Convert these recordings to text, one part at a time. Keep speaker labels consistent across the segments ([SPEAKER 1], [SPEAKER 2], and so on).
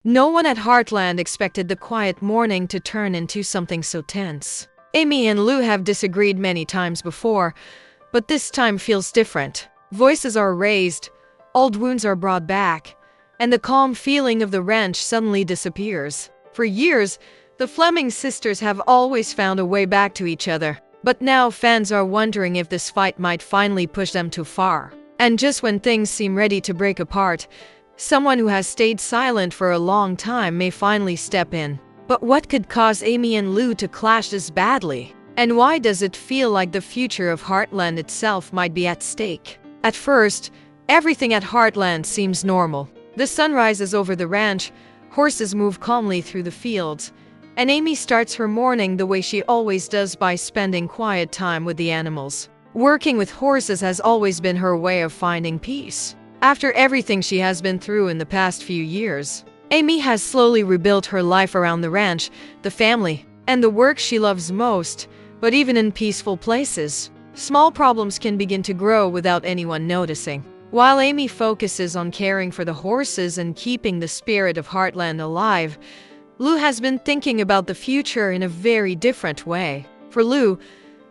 [SPEAKER 1] No one at Heartland expected the quiet morning to turn into something so tense. Amy and Lou have disagreed many times before, but this time feels different. Voices are raised, old wounds are brought back, and the calm feeling of the ranch suddenly disappears. For years, the Fleming sisters have always found a way back to each other, but now fans are wondering if this fight might finally push them too far. And just when things seem ready to break apart, someone who has stayed silent for a long time may finally step in. But what could cause Amy and Lou to clash this badly? And why does it feel like the future of Heartland itself might be at stake? At first, everything at Heartland seems normal. The sun rises over the ranch, horses move calmly through the fields, and Amy starts her morning the way she always does, by spending quiet time with the animals. Working with horses has always been her way of finding peace. After everything she has been through in the past few years, Amy has slowly rebuilt her life around the ranch, the family, and the work she loves most. But even in peaceful places, small problems can begin to grow without anyone noticing. While Amy focuses on caring for the horses and keeping the spirit of Heartland alive, Lou has been thinking about the future in a very different way. For Lou,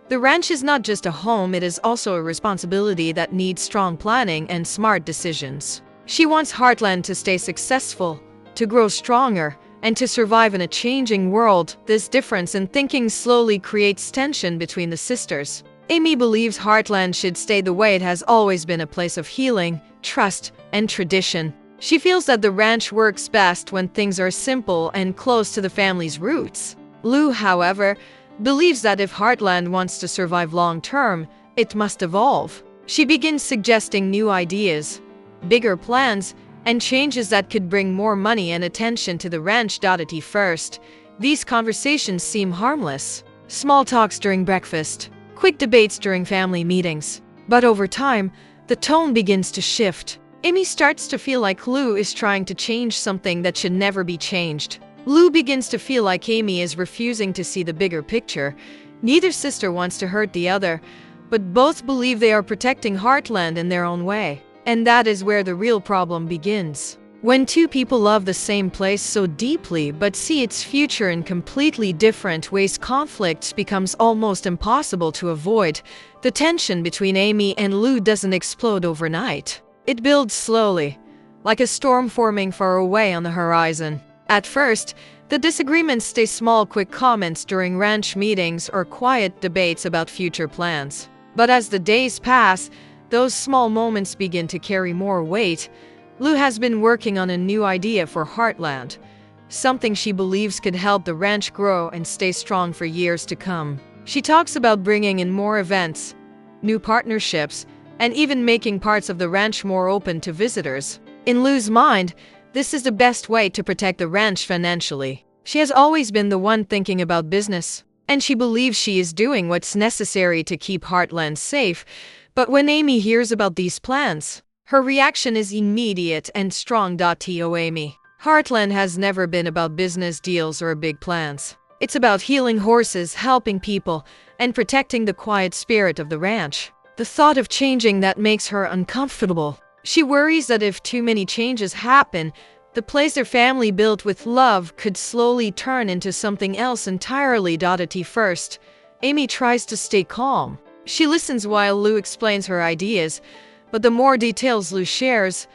[SPEAKER 1] the ranch is not just a home, it is also a responsibility that needs strong planning and smart decisions. She wants Heartland to stay successful, to grow stronger, and to survive in a changing world. This difference in thinking slowly creates tension between the sisters. Amy believes Heartland should stay the way it has always been, a place of healing, trust, and tradition. She feels that the ranch works best when things are simple and close to the family's roots. Lou, however, believes that if Heartland wants to survive long-term, it must evolve. She begins suggesting new ideas, bigger plans, and changes that could bring more money and attention to the ranch. At first, these conversations seem harmless. Small talks during breakfast, quick debates during family meetings. But over time, the tone begins to shift. Amy starts to feel like Lou is trying to change something that should never be changed. Lou begins to feel like Amy is refusing to see the bigger picture. Neither sister wants to hurt the other, but both believe they are protecting Heartland in their own way. And that is where the real problem begins. When two people love the same place so deeply but see its future in completely different ways, conflict becomes almost impossible to avoid. The tension between Amy and Lou doesn't explode overnight. It builds slowly, like a storm forming far away on the horizon. At first, the disagreements stay small, quick comments during ranch meetings or quiet debates about future plans. But as the days pass, those small moments begin to carry more weight. Lou has been working on a new idea for Heartland, something she believes could help the ranch grow and stay strong for years to come. She talks about bringing in more events, new partnerships, and even making parts of the ranch more open to visitors. In Lou's mind, this is the best way to protect the ranch financially. She has always been the one thinking about business, and she believes she is doing what's necessary to keep Heartland safe. But when Amy hears about these plans, her reaction is immediate and strong. To Amy, Heartland has never been about business deals or big plans. It's about healing horses, helping people, and protecting the quiet spirit of the ranch. The thought of changing that makes her uncomfortable. She worries that if too many changes happen, the place their family built with love could slowly turn into something else entirely. At first, Amy tries to stay calm. She listens while Lou explains her ideas, but the more details Lou shares,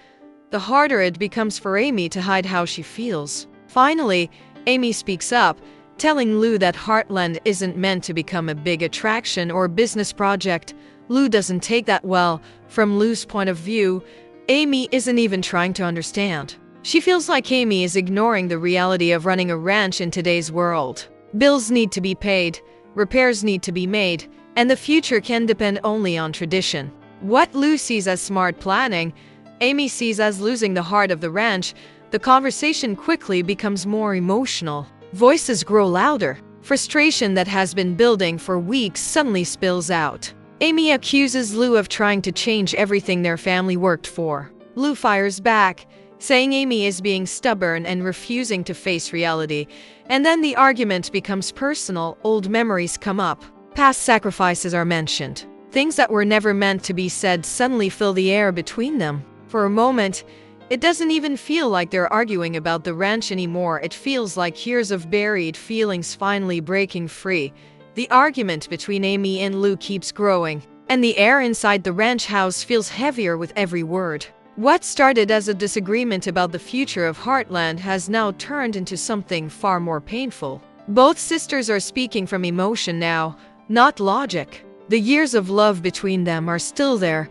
[SPEAKER 1] the harder it becomes for Amy to hide how she feels. Finally, Amy speaks up, telling Lou that Heartland isn't meant to become a big attraction or business project. Lou doesn't take that well. From Lou's point of view, Amy isn't even trying to understand. She feels like Amy is ignoring the reality of running a ranch in today's world. Bills need to be paid, repairs need to be made, and the future can depend only on tradition. What Lou sees as smart planning, Amy sees as losing the heart of the ranch. The conversation quickly becomes more emotional. Voices grow louder. Frustration that has been building for weeks suddenly spills out. Amy accuses Lou of trying to change everything their family worked for. Lou fires back, saying Amy is being stubborn and refusing to face reality. And then the argument becomes personal. Old memories come up. Past sacrifices are mentioned. Things that were never meant to be said suddenly fill the air between them. For a moment, It doesn't even feel like they're arguing about the ranch anymore. It feels like years of buried feelings finally breaking free. The argument between Amy and Lou keeps growing, and the air inside the ranch house feels heavier with every word. What started as a disagreement about the future of Heartland has now turned into something far more painful. Both sisters are speaking from emotion now, not logic. The years of love between them are still there,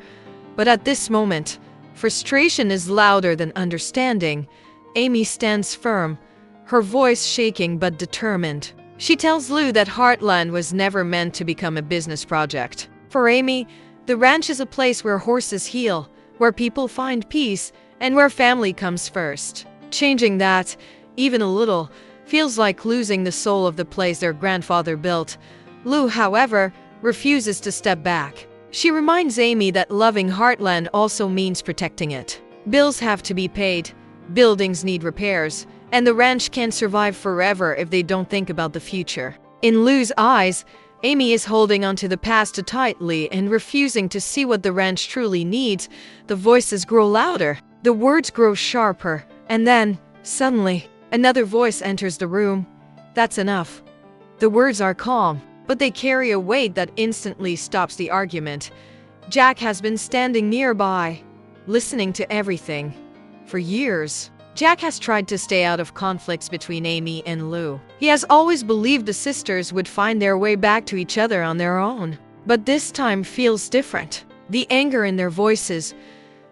[SPEAKER 1] but at this moment, frustration is louder than understanding. Amy stands firm, her voice shaking but determined. She tells Lou that Heartland was never meant to become a business project. For Amy, the ranch is a place where horses heal, where people find peace, and where family comes first. Changing that, even a little, feels like losing the soul of the place their grandfather built. Lou, however, refuses to step back. She reminds Amy that loving Heartland also means protecting it. Bills have to be paid, buildings need repairs, and the ranch can't survive forever if they don't think about the future. In Lou's eyes, Amy is holding onto the past too tightly and refusing to see what the ranch truly needs. The voices grow louder, the words grow sharper, and then, suddenly, another voice enters the room. That's enough. The words are calm, but they carry a weight that instantly stops the argument. Jack has been standing nearby, listening to everything. For years, Jack has tried to stay out of conflicts between Amy and Lou. He has always believed the sisters would find their way back to each other on their own. But this time feels different. The anger in their voices,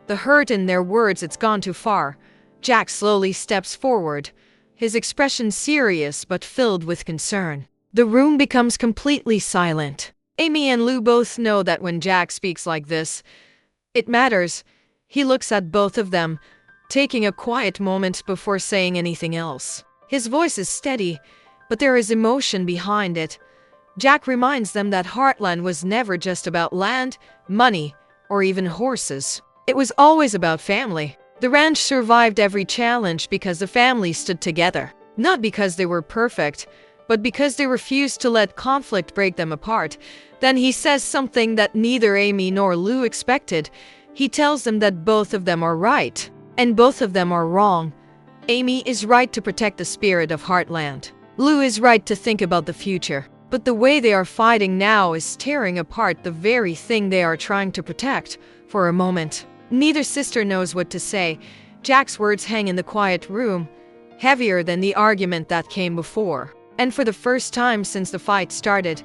[SPEAKER 1] the hurt in their words, it's gone too far. Jack slowly steps forward, his expression serious but filled with concern. The room becomes completely silent. Amy and Lou both know that when Jack speaks like this, it matters. He looks at both of them, taking a quiet moment before saying anything else. His voice is steady, but there is emotion behind it. Jack reminds them that Heartland was never just about land, money, or even horses. It was always about family. The ranch survived every challenge because the family stood together. Not because they were perfect, but because they refused to let conflict break them apart. Then he says something that neither Amy nor Lou expected. He tells them that both of them are right, and both of them are wrong. Amy is right to protect the spirit of Heartland. Lou is right to think about the future. But the way they are fighting now is tearing apart the very thing they are trying to protect. For a moment, neither sister knows what to say. Jack's words hang in the quiet room, heavier than the argument that came before. And for the first time since the fight started,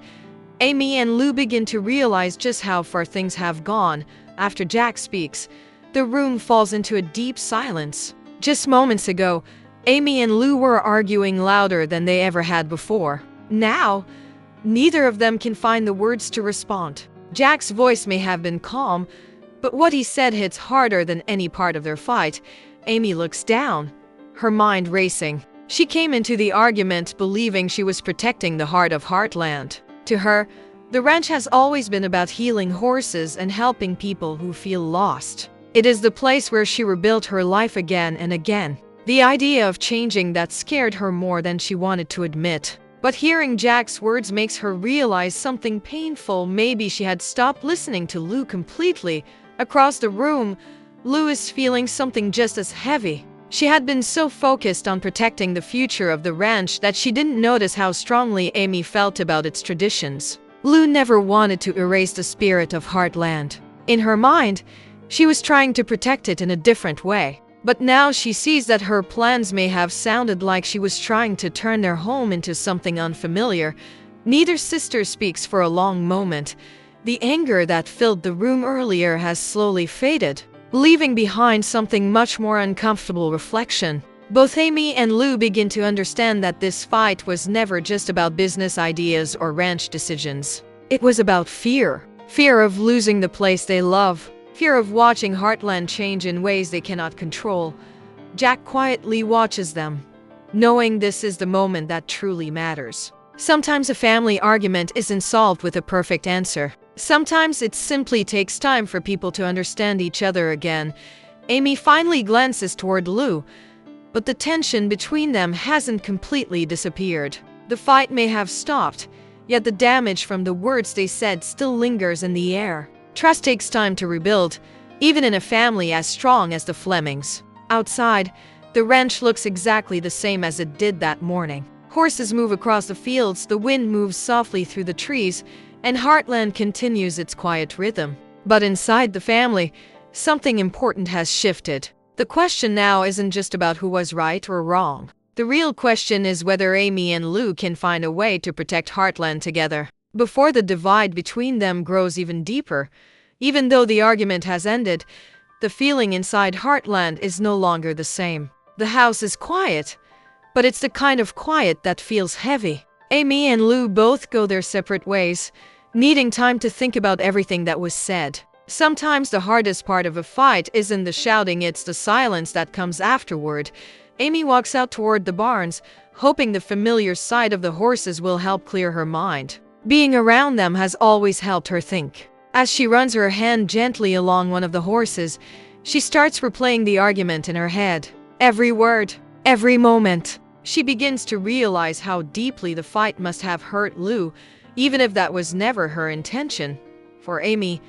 [SPEAKER 1] Amy and Lou begin to realize just how far things have gone. After Jack speaks, the room falls into a deep silence. Just moments ago, Amy and Lou were arguing louder than they ever had before. Now, neither of them can find the words to respond. Jack's voice may have been calm, but what he said hits harder than any part of their fight. Amy looks down, her mind racing. She came into the argument believing she was protecting the heart of Heartland. To her, the ranch has always been about healing horses and helping people who feel lost. It is the place where she rebuilt her life again and again. The idea of changing that scared her more than she wanted to admit. But hearing Jack's words makes her realize something painful. Maybe she had stopped listening to Lou completely. Across the room, Lou is feeling something just as heavy. She had been so focused on protecting the future of the ranch that she didn't notice how strongly Amy felt about its traditions. Lou never wanted to erase the spirit of Heartland. In her mind, she was trying to protect it in a different way. But now she sees that her plans may have sounded like she was trying to turn their home into something unfamiliar. Neither sister speaks for a long moment. The anger that filled the room earlier has slowly faded, leaving behind something much more uncomfortable: reflection. Both Amy and Lou begin to understand that this fight was never just about business ideas or ranch decisions. It was about fear. Fear of losing the place they love. Fear of watching Heartland change in ways they cannot control. Jack quietly watches them, knowing this is the moment that truly matters. Sometimes a family argument isn't solved with a perfect answer. Sometimes it simply takes time for people to understand each other again. Amy finally glances toward Lou, but the tension between them hasn't completely disappeared. The fight may have stopped, yet the damage from the words they said still lingers in the air. Trust takes time to rebuild, even in a family as strong as the Flemings. Outside, the ranch looks exactly the same as it did that morning. Horses move across the fields, the wind moves softly through the trees, and Heartland continues its quiet rhythm. But inside the family, something important has shifted. The question now isn't just about who was right or wrong. The real question is whether Amy and Lou can find a way to protect Heartland together, before the divide between them grows even deeper. Even though the argument has ended, the feeling inside Heartland is no longer the same. The house is quiet, but it's the kind of quiet that feels heavy. Amy and Lou both go their separate ways, needing time to think about everything that was said. Sometimes the hardest part of a fight isn't the shouting, it's the silence that comes afterward. Amy walks out toward the barns, hoping the familiar sight of the horses will help clear her mind. Being around them has always helped her think. As she runs her hand gently along one of the horses, she starts replaying the argument in her head. Every word, every moment. She begins to realize how deeply the fight must have hurt Lou, even if that was never her intention. For Amy,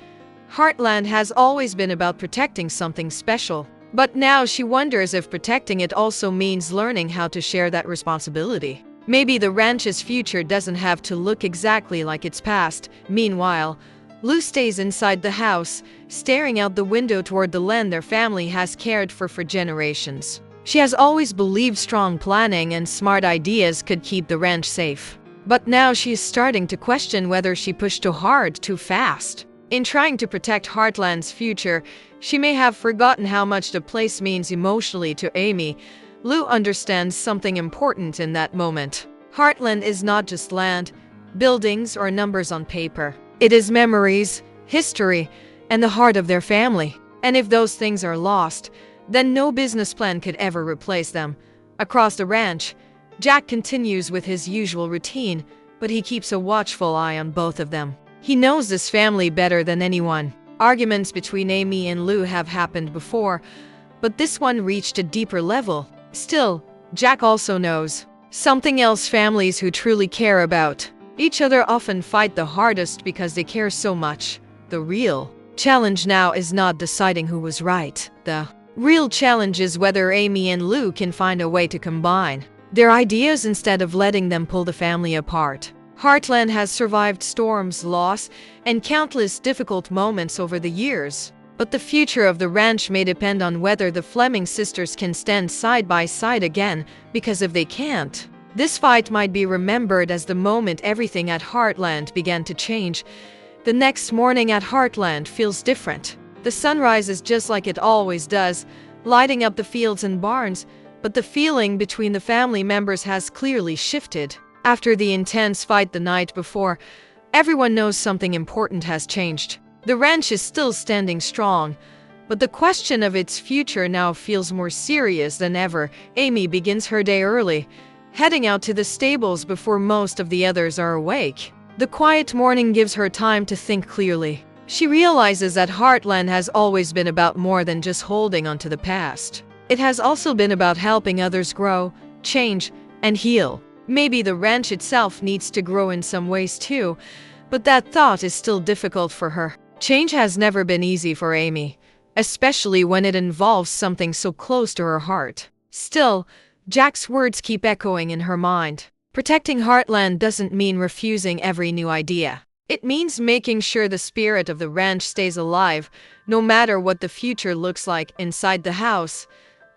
[SPEAKER 1] Heartland has always been about protecting something special. But now she wonders if protecting it also means learning how to share that responsibility. Maybe the ranch's future doesn't have to look exactly like its past. Meanwhile, Lou stays inside the house, staring out the window toward the land their family has cared for generations. She has always believed strong planning and smart ideas could keep the ranch safe. But now she is starting to question whether she pushed too hard, too fast. In trying to protect Heartland's future, she may have forgotten how much the place means emotionally to Amy. Lou understands something important in that moment. Heartland is not just land, buildings, or numbers on paper. It is memories, history, and the heart of their family. And if those things are lost, then no business plan could ever replace them. Across the ranch, Jack continues with his usual routine, but he keeps a watchful eye on both of them. He knows this family better than anyone. Arguments between Amy and Lou have happened before, but this one reached a deeper level. Still, Jack also knows something else: families who truly care about each other often fight the hardest because they care so much. The real challenge now is not deciding who was right. The real challenge is whether Amy and Lou can find a way to combine their ideas instead of letting them pull the family apart. Heartland has survived storms, loss, and countless difficult moments over the years. But the future of the ranch may depend on whether the Fleming sisters can stand side by side again, because if they can't, this fight might be remembered as the moment everything at Heartland began to change. The next morning at Heartland feels different. The sun rises just like it always does, lighting up the fields and barns, but the feeling between the family members has clearly shifted. After the intense fight the night before, everyone knows something important has changed. The ranch is still standing strong, but the question of its future now feels more serious than ever. Amy begins her day early, heading out to the stables before most of the others are awake. The quiet morning gives her time to think clearly. She realizes that Heartland has always been about more than just holding onto the past. It has also been about helping others grow, change, and heal. Maybe the ranch itself needs to grow in some ways too, but that thought is still difficult for her. Change has never been easy for Amy, especially when it involves something so close to her heart. Still, Jack's words keep echoing in her mind. Protecting Heartland doesn't mean refusing every new idea. It means making sure the spirit of the ranch stays alive, no matter what the future looks like. Inside the house,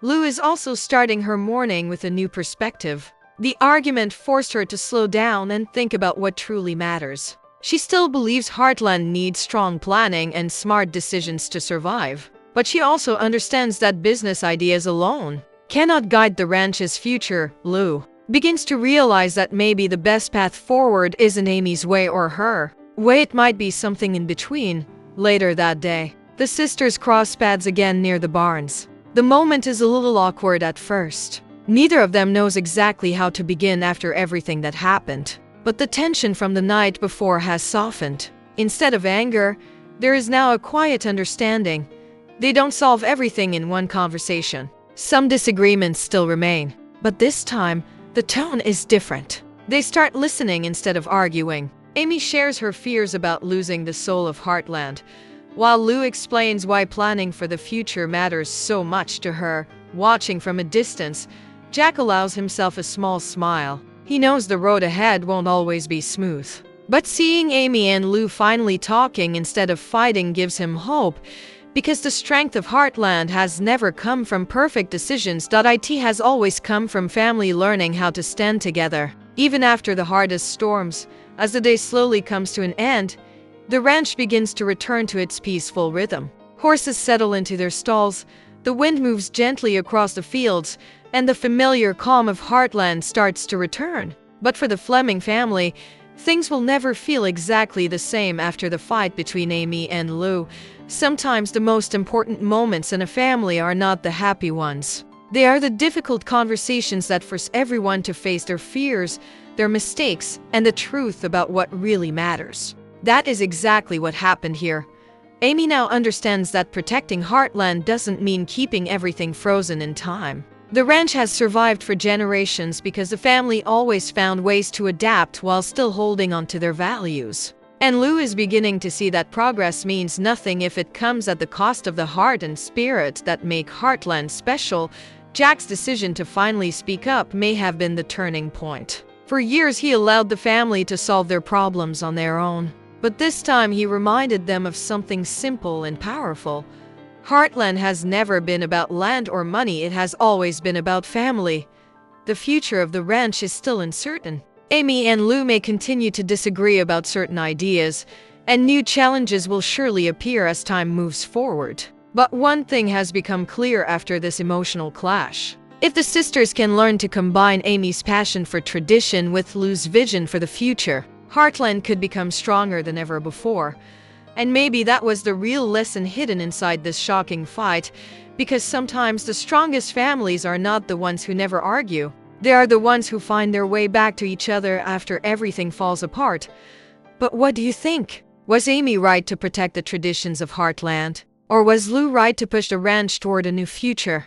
[SPEAKER 1] Lou is also starting her morning with a new perspective. The argument forced her to slow down and think about what truly matters. She still believes Heartland needs strong planning and smart decisions to survive, but she also understands that business ideas alone cannot guide the ranch's future. Lou begins to realize that maybe the best path forward isn't Amy's way or her way. It might be something in between. Later that day, the sisters cross paths again near the barns. The moment is a little awkward at first. Neither of them knows exactly how to begin after everything that happened. But the tension from the night before has softened. Instead of anger, there is now a quiet understanding. They don't solve everything in one conversation. Some disagreements still remain, but this time, the tone is different. They start listening instead of arguing. Amy shares her fears about losing the soul of Heartland, while Lou explains why planning for the future matters so much to her. Watching from a distance, Jack allows himself a small smile. He knows the road ahead won't always be smooth. But seeing Amy and Lou finally talking instead of fighting gives him hope, because the strength of Heartland has never come from perfect decisions. It has always come from family learning how to stand together. Even after the hardest storms, as the day slowly comes to an end, the ranch begins to return to its peaceful rhythm. Horses settle into their stalls, the wind moves gently across the fields, and the familiar calm of Heartland starts to return. But for the Fleming family, things will never feel exactly the same after the fight between Amy and Lou. Sometimes the most important moments in a family are not the happy ones. They are the difficult conversations that force everyone to face their fears, their mistakes, and the truth about what really matters. That is exactly what happened here. Amy now understands that protecting Heartland doesn't mean keeping everything frozen in time. The ranch has survived for generations because the family always found ways to adapt while still holding on to their values. And Lou is beginning to see that progress means nothing if it comes at the cost of the heart and spirit that make Heartland special. Jack's decision to finally speak up may have been the turning point. For years he allowed the family to solve their problems on their own. But this time he reminded them of something simple and powerful. Heartland has never been about land or money, it has always been about family. The future of the ranch is still uncertain. Amy and Lou may continue to disagree about certain ideas, and new challenges will surely appear as time moves forward. But one thing has become clear after this emotional clash. If the sisters can learn to combine Amy's passion for tradition with Lou's vision for the future, Heartland could become stronger than ever before. And maybe that was the real lesson hidden inside this shocking fight, because sometimes the strongest families are not the ones who never argue. They are the ones who find their way back to each other after everything falls apart. But what do you think? Was Amy right to protect the traditions of Heartland? Or was Lou right to push the ranch toward a new future?